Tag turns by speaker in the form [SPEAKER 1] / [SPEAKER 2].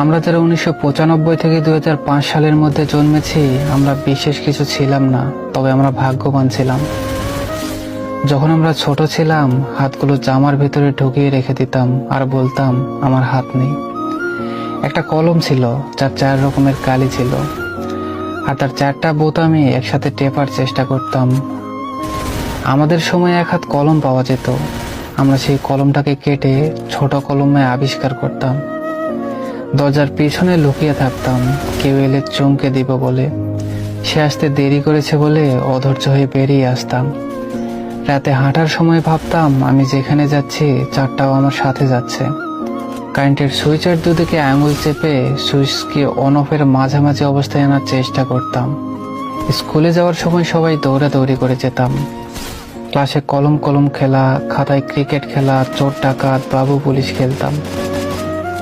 [SPEAKER 1] আমরা যারা 1995 থেকে 2005 সালের মধ্যে জন্মেছি, আমরা বিশেষ কিছু ছিলাম না, তবে আমরা ভাগ্যবান ছিলাম। যখন আমরা ছোট ছিলাম, হাতগুলো জামার ভিতরে ঢুকিয়ে রেখে দিতাম আর বলতাম আমার হাত নেই। একটা কলম ছিল যার 4 রকমের কালি ছিল, আর তার 4টা বোতামে একসাথে টেপার চেষ্টা করতাম। আমাদের সময় এক হাত কলম পাওয়া যেত, আমরা সেই কলমটাকে কেটে ছোট কলমে আবিষ্কার করতাম। দরজার পিছনে লুকিয়ে থাকতাম, কেউ এলে চমকে দিব বলে। সে আসতে দেরি করেছে বলে অধৈর্য হয়ে বেরিয়ে আসতাম। রাতে হাঁটার সময় ভাবতাম আমি যেখানে যাচ্ছি 4টাও আমার সাথে যাচ্ছে। কারেন্টের সুইচের দুদিকে আঙুল চেপে সুইচকে অন অফের মাঝামাঝি অবস্থায় আনার চেষ্টা করতাম। স্কুলে যাওয়ার সময় সবাই দৌড়াদৌড়ি করে যেতাম। ক্লাসে কলম কলম খেলা, খাতায় ক্রিকেট খেলা, চোর ডাকাত, বাবু পুলিশ খেলতাম।